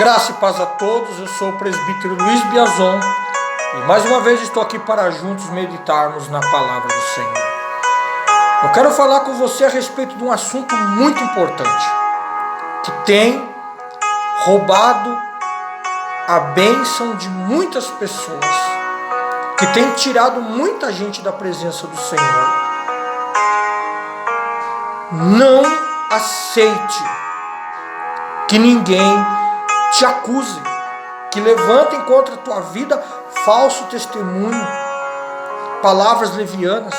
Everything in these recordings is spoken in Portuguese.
Graça e paz a todos, eu sou o presbítero Luiz Biazon e mais uma vez estou aqui para juntos meditarmos na palavra do Senhor. Eu quero falar com você a respeito de um assunto muito importante que tem roubado a bênção de muitas pessoas, que tem tirado muita gente da presença do Senhor. Não aceite que ninguém te acuse, que levantem contra a tua vida falso testemunho, palavras levianas.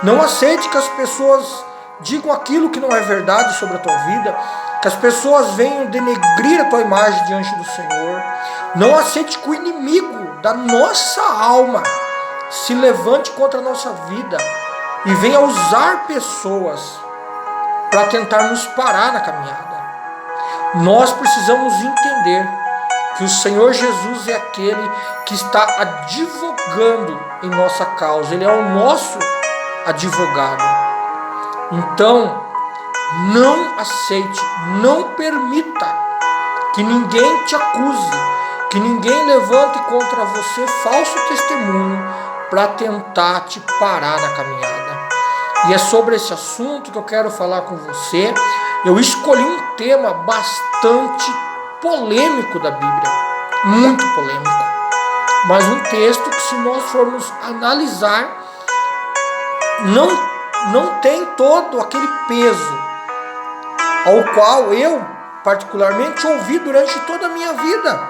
Não aceite que as pessoas digam aquilo que não é verdade sobre a tua vida, que as pessoas venham denegrir a tua imagem diante do Senhor. Não aceite que o inimigo da nossa alma se levante contra a nossa vida e venha usar pessoas para tentar nos parar na caminhada. Nós precisamos entender que o Senhor Jesus é aquele que está advogando em nossa causa. Ele é o nosso advogado. Então, não aceite, não permita que ninguém te acuse, que ninguém levante contra você falso testemunho para tentar te parar na caminhada. E é sobre esse assunto que eu quero falar com você. Eu escolhi um tema bastante polêmico da Bíblia, muito polêmico, mas um texto que, se nós formos analisar, não tem todo aquele peso ao qual eu particularmente ouvi durante toda a minha vida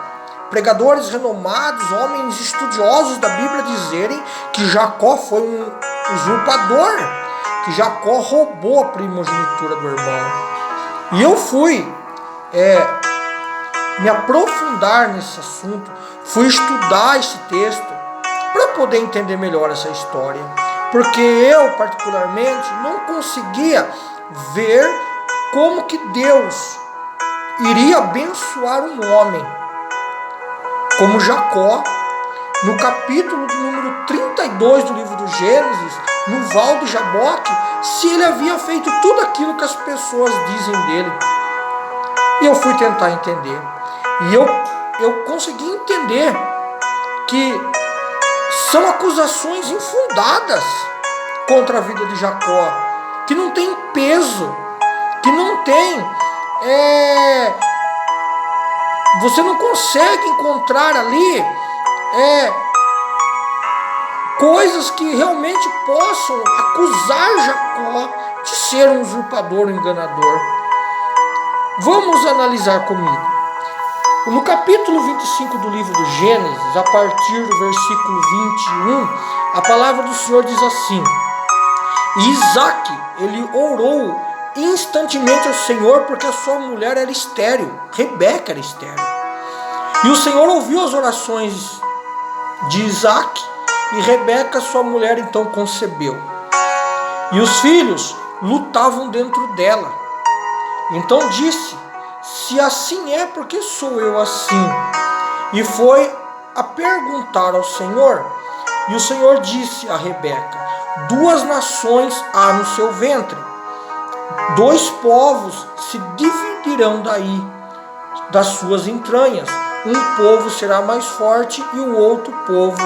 pregadores renomados, homens estudiosos da Bíblia dizerem que Jacó foi um usurpador, que Jacó roubou a primogenitura do irmão. E eu fui me aprofundar nesse assunto, fui estudar esse texto para poder entender melhor essa história, porque eu particularmente não conseguia ver como que Deus iria abençoar um homem como Jacó, no capítulo de número 32 do livro do Gênesis, no Val do Jaboque, se ele havia feito tudo aquilo que as pessoas dizem dele. E eu fui tentar entender. E eu consegui entender que são acusações infundadas contra a vida de Jacó, que não tem peso, que não tem... Você não consegue encontrar ali coisas que realmente possam acusar Jacó de ser um usurpador, um enganador. Vamos analisar comigo. No capítulo 25 do livro do Gênesis, a partir do versículo 21, a palavra do Senhor diz assim: E Isaac, ele orou instantemente ao Senhor, porque a sua mulher era estéril, Rebeca era estéril. E o Senhor ouviu as orações de Isaac, e Rebeca, sua mulher, então concebeu. E os filhos lutavam dentro dela. Então disse: se assim é, por que sou eu assim? E foi a perguntar ao Senhor. E o Senhor disse a Rebeca: 2 nações há no seu ventre, 2 povos se dividirão daí, das suas entranhas. Um povo será mais forte e o outro povo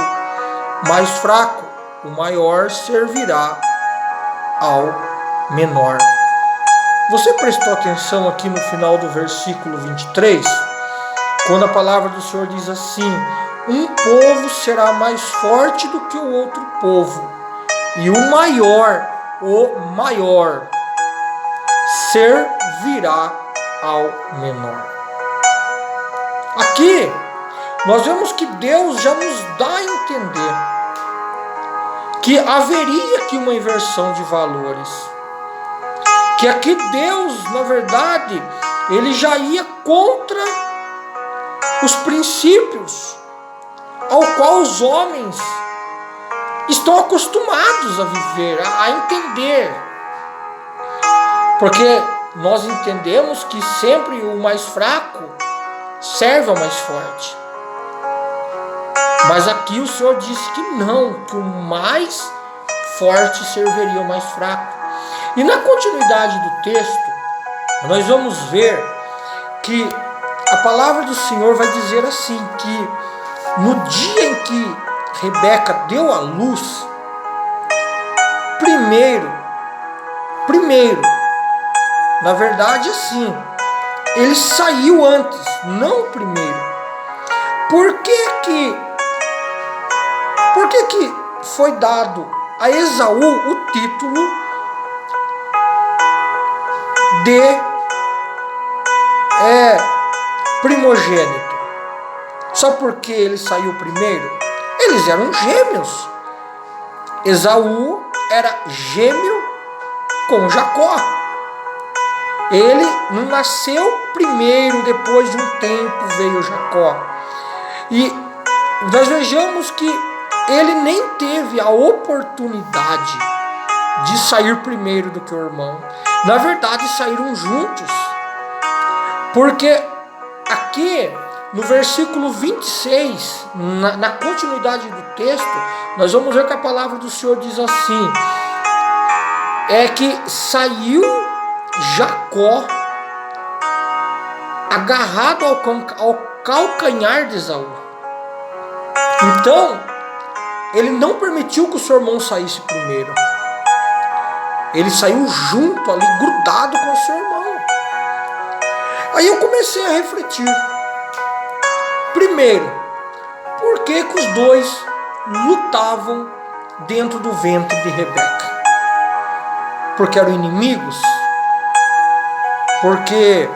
mais fraco. O maior servirá ao menor. Você prestou atenção aqui no final do versículo 23? Quando a palavra do Senhor diz assim: um povo será mais forte do que o outro povo, e o maior servirá ao menor. Aqui nós vemos que Deus já nos dá a entender que haveria aqui uma inversão de valores, que aqui Deus, na verdade, ele já ia contra os princípios ao qual os homens estão acostumados a viver, a entender. Porque nós entendemos que sempre o mais fraco serve ao mais forte. Mas aqui o Senhor disse que não, que o mais forte serviria ao mais fraco. E na continuidade do texto, nós vamos ver que a palavra do Senhor vai dizer assim, que no dia em que Rebeca deu à luz, primeiro, na verdade assim, ele saiu antes, não primeiro. Por que foi dado a Esaú o título de primogênito? Só porque ele saiu primeiro? Eles eram gêmeos. Esaú era gêmeo com Jacó. Ele não nasceu primeiro, depois de um tempo veio Jacó. E nós vejamos que ele nem teve a oportunidade de sair primeiro do que o irmão. Na verdade, saíram juntos. Porque aqui no versículo 26, na continuidade do texto, nós vamos ver que a palavra do Senhor diz assim: é que saiu Jacó agarrado ao calcanhar de Esaú. Então, ele não permitiu que o seu irmão saísse primeiro. Ele saiu junto ali, grudado com o seu irmão. Aí eu comecei a refletir. Primeiro, por que os dois lutavam dentro do ventre de Rebeca? Porque eram inimigos? Porque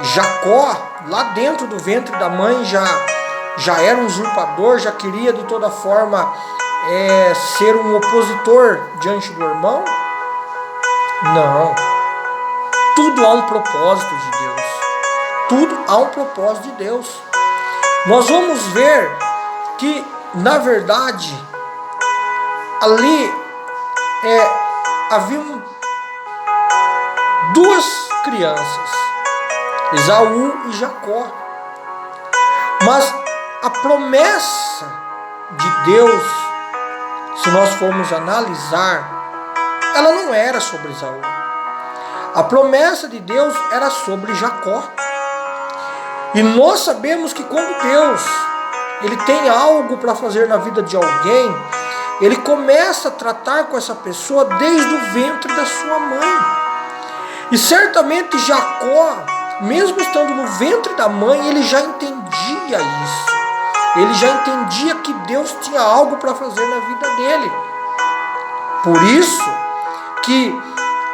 Jacó, lá dentro do ventre da mãe, já era um usurpador, já queria de toda forma ser um opositor diante do irmão? Não. Tudo há um propósito de Deus. Tudo há um propósito de Deus. Nós vamos ver que, na verdade, ali haviam duas crianças, Esaú e Jacó. Mas a promessa de Deus, se nós formos analisar, ela não era sobre Esaú. A promessa de Deus era sobre Jacó. E nós sabemos que quando Deus ele tem algo para fazer na vida de alguém, ele começa a tratar com essa pessoa desde o ventre da sua mãe. E certamente Jacó, mesmo estando no ventre da mãe, ele já entendia isso. Ele já entendia que Deus tinha algo para fazer na vida dele. Por isso que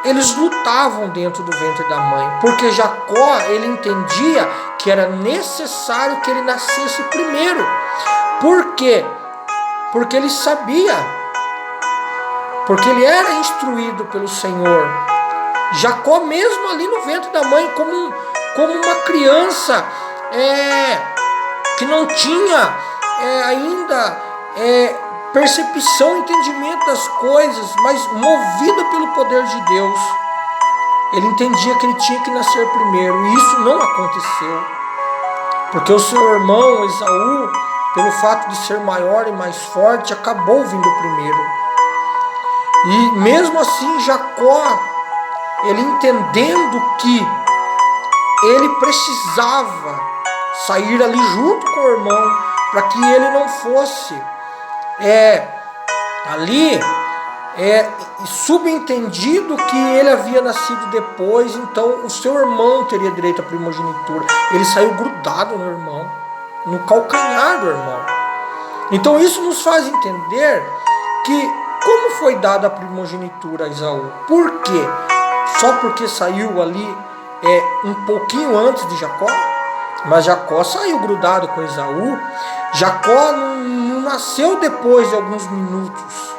eles lutavam dentro do ventre da mãe, porque Jacó, ele entendia que era necessário que ele nascesse primeiro. Por quê? Porque ele sabia, porque ele era instruído pelo Senhor. Jacó, mesmo ali no ventre da mãe, como uma criança que não tinha ainda percepção, entendimento das coisas, mas movida pelo poder de Deus, ele entendia que ele tinha que nascer primeiro. E isso não aconteceu, porque o seu irmão Esaú, pelo fato de ser maior e mais forte, acabou vindo primeiro. E mesmo assim Jacó, ele entendendo que ele precisava sair ali junto com o irmão, para que ele não fosse subentendido que ele havia nascido depois, então o seu irmão teria direito à primogenitura. Ele saiu grudado no irmão, no calcanhar do irmão. Então isso nos faz entender que como foi dada a primogenitura a Esaú? Por quê? Só porque saiu ali um pouquinho antes de Jacó? Mas Jacó saiu grudado com Esaú. Jacó não nasceu depois de alguns minutos.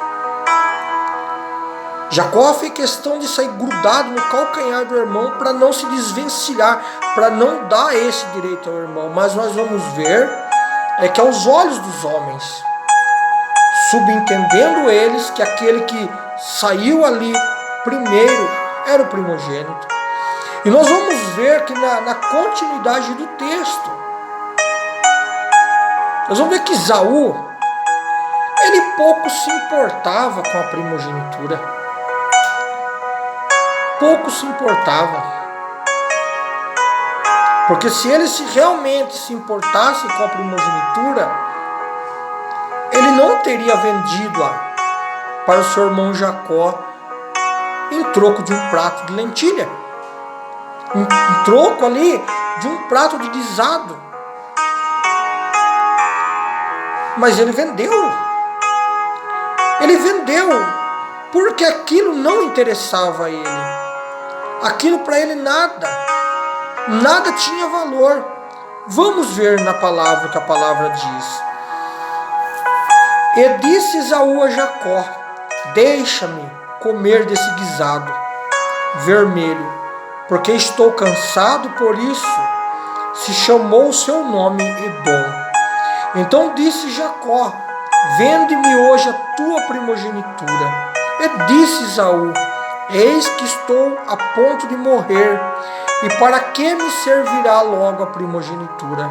Jacó fez questão de sair grudado no calcanhar do irmão para não se desvencilhar, para não dar esse direito ao irmão. Mas nós vamos ver que aos olhos dos homens, subentendendo eles que aquele que saiu ali primeiro era o primogênito. E nós vamos ver que na continuidade do texto, nós vamos ver que Esaú, ele pouco se importava com a primogenitura. Pouco se importava. Porque se ele realmente se importasse com a primogenitura, ele não teria vendido-a para o seu irmão Jacó em troco de um prato de lentilha, em troco ali de um prato de guisado. Mas ele vendeu. Ele vendeu porque aquilo não interessava a ele. Aquilo para ele nada tinha valor. Vamos ver na palavra o que a palavra diz. E disse Esaú a Jacó: deixa-me comer desse guisado vermelho, porque estou cansado, por isso se chamou o seu nome Edom. Então disse Jacó: vende-me hoje a tua primogenitura. E disse Esaú: eis que estou a ponto de morrer, e para que me servirá logo a primogenitura?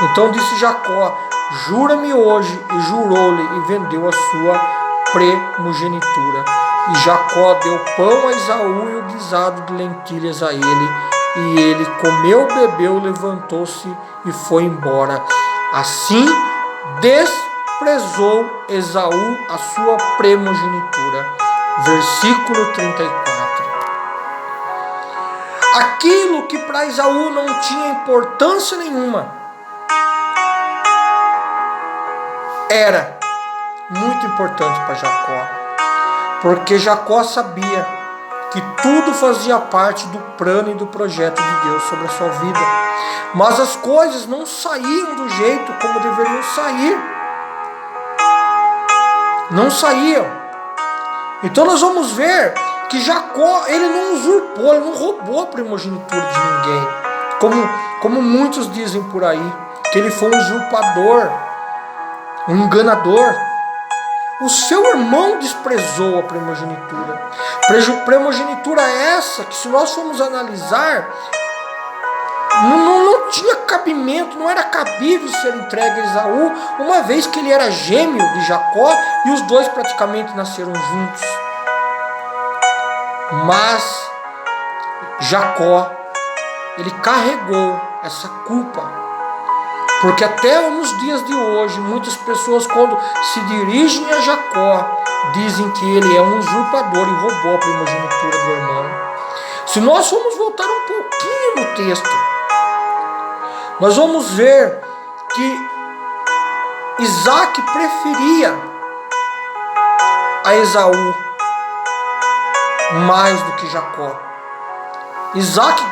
Então disse Jacó: jura-me hoje. E jurou-lhe, e vendeu a sua primogenitura. E Jacó deu pão a Esaú e o guisado de lentilhas a ele. E ele comeu, bebeu, levantou-se e foi embora. Assim desprezou Esaú a sua primogenitura. Versículo 34. Aquilo que para Esaú não tinha importância nenhuma, era muito importante para Jacó. Porque Jacó sabia que tudo fazia parte do plano e do projeto de Deus sobre a sua vida. Mas as coisas não saíam do jeito como deveriam sair. Não saíam. Então nós vamos ver que Jacó, ele não usurpou, ele não roubou a primogenitura de ninguém. Como muitos dizem por aí, que ele foi um usurpador, um enganador. O seu irmão desprezou a primogenitura. Primogenitura essa que, se nós formos analisar, não tinha cabimento, não era cabível ser entregue a Esaú, uma vez que ele era gêmeo de Jacó e os dois praticamente nasceram juntos. Mas Jacó, ele carregou essa culpa. Porque até nos dias de hoje, muitas pessoas, quando se dirigem a Jacó, dizem que ele é um usurpador e roubou a primogenitura do irmão. Se nós formos voltar um pouquinho no texto, nós vamos ver que Isaac preferia a Esaú mais do que Jacó. Isaac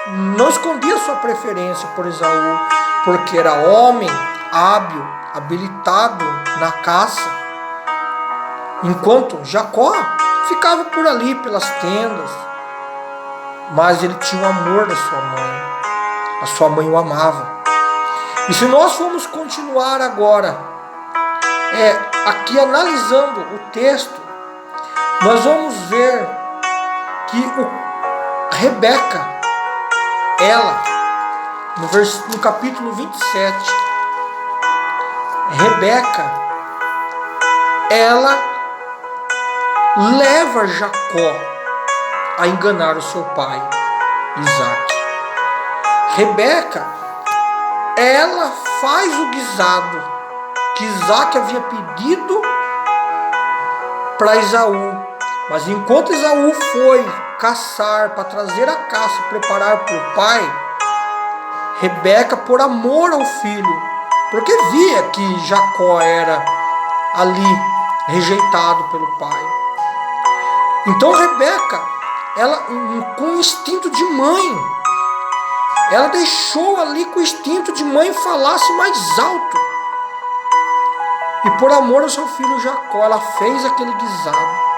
não escondia sua preferência por Esaú, porque era homem, hábil, habilitado na caça, enquanto Jacó ficava por ali, pelas tendas. Mas ele tinha o amor da sua mãe, a sua mãe o amava. E se nós formos continuar agora, aqui analisando o texto, nós vamos ver que Rebeca, ela, no capítulo 27, Rebeca, ela leva Jacó a enganar o seu pai, Isaac. Rebeca, ela faz o guisado que Isaac havia pedido para Esaú. Mas enquanto Esaú foi caçar para trazer a caça e preparar para o pai, Rebeca, por amor ao filho, porque via que Jacó era ali rejeitado pelo pai. Então Rebeca, ela com o instinto de mãe, ela deixou ali que o instinto de mãe falasse mais alto. E por amor ao seu filho Jacó, ela fez aquele guisado.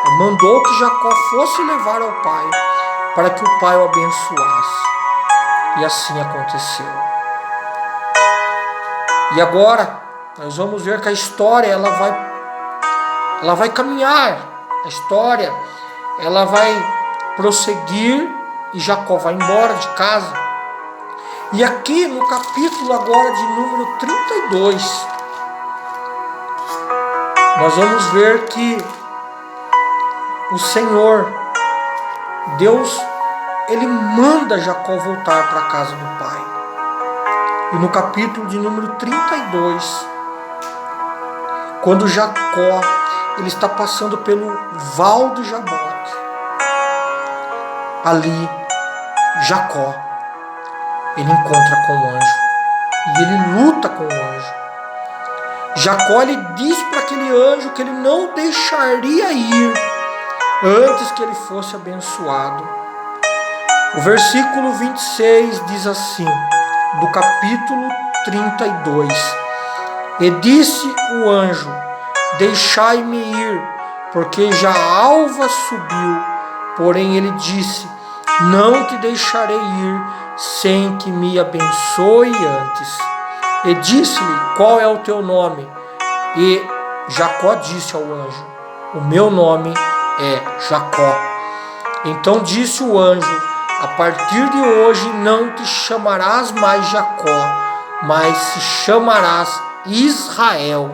Ela mandou que Jacó fosse levar ao pai, para que o pai o abençoasse. E assim aconteceu. E agora nós vamos ver que a história ela vai caminhar. A história ela vai prosseguir e Jacó vai embora de casa. E aqui no capítulo agora de número 32, nós vamos ver que o Senhor, Deus, ele manda Jacó voltar para a casa do pai. E no capítulo de número 32, quando Jacó ele está passando pelo val do Jaboque, ali Jacó ele encontra com o anjo e ele luta com o anjo. Jacó ele diz para aquele anjo que ele não deixaria ir antes que ele fosse abençoado. O versículo 26 diz assim, do capítulo 32: E disse o anjo: Deixai-me ir, porque já a alva subiu. Porém ele disse: Não te deixarei ir sem que me abençoe antes. E disse-lhe: Qual é o teu nome? E Jacó disse ao anjo: O meu nome é Jacó. Então disse o anjo: A partir de hoje não te chamarás mais Jacó, mas se chamarás Israel,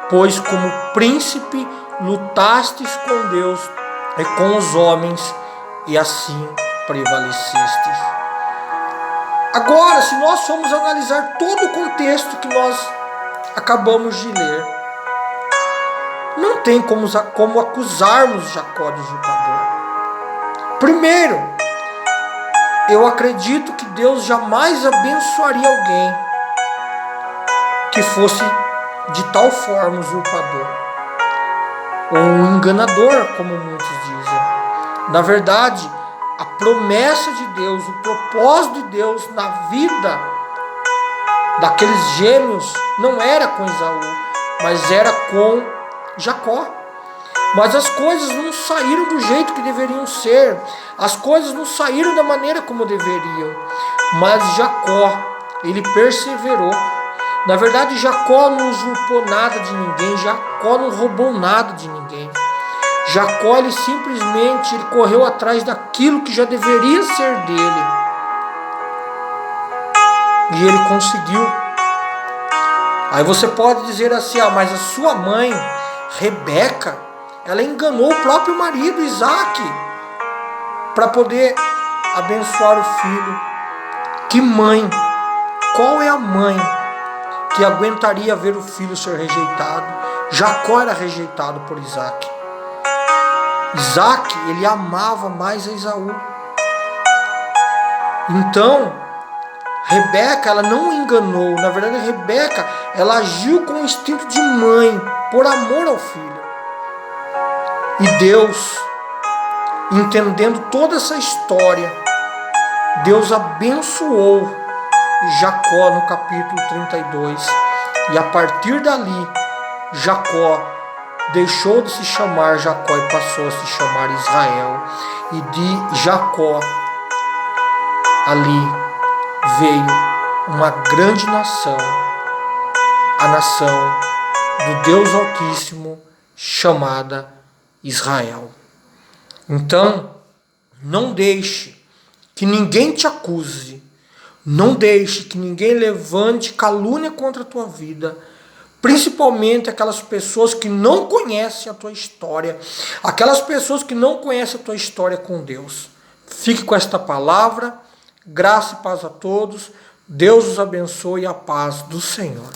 pois como príncipe lutastes com Deus e com os homens, e assim prevalecestes. Agora, se nós formos analisar todo o contexto que nós acabamos de ler, não tem como acusarmos Jacó de usurpador. Primeiro, eu acredito que Deus jamais abençoaria alguém que fosse de tal forma usurpador ou um enganador, como muitos dizem. Na verdade, a promessa de Deus, o propósito de Deus na vida daqueles gêmeos não era com Esaú, mas era com Jacó. Mas as coisas não saíram do jeito que deveriam ser. As coisas não saíram da maneira como deveriam. Mas Jacó, ele perseverou. Na verdade, Jacó não usurpou nada de ninguém. Jacó não roubou nada de ninguém. Jacó, ele simplesmente correu atrás daquilo que já deveria ser dele. E ele conseguiu. Aí você pode dizer assim: mas a sua mãe, Rebeca, ela enganou o próprio marido, Isaac, para poder abençoar o filho. Que mãe? Qual é a mãe que aguentaria ver o filho ser rejeitado? Jacó era rejeitado por Isaac. Isaac, ele amava mais a Esaú. Então, Rebeca, ela não enganou. Na verdade, Rebeca, ela agiu com o instinto de mãe, por amor ao filho. E Deus, entendendo toda essa história, Deus abençoou Jacó no capítulo 32. E a partir dali, Jacó deixou de se chamar Jacó e passou a se chamar Israel. E de Jacó, ali veio uma grande nação, a nação do Deus Altíssimo, chamada Israel. Então, não deixe que ninguém te acuse, não deixe que ninguém levante calúnia contra a tua vida, principalmente aquelas pessoas que não conhecem a tua história, aquelas pessoas que não conhecem a tua história com Deus. Fique com esta palavra, graça e paz a todos, Deus os abençoe e a paz do Senhor.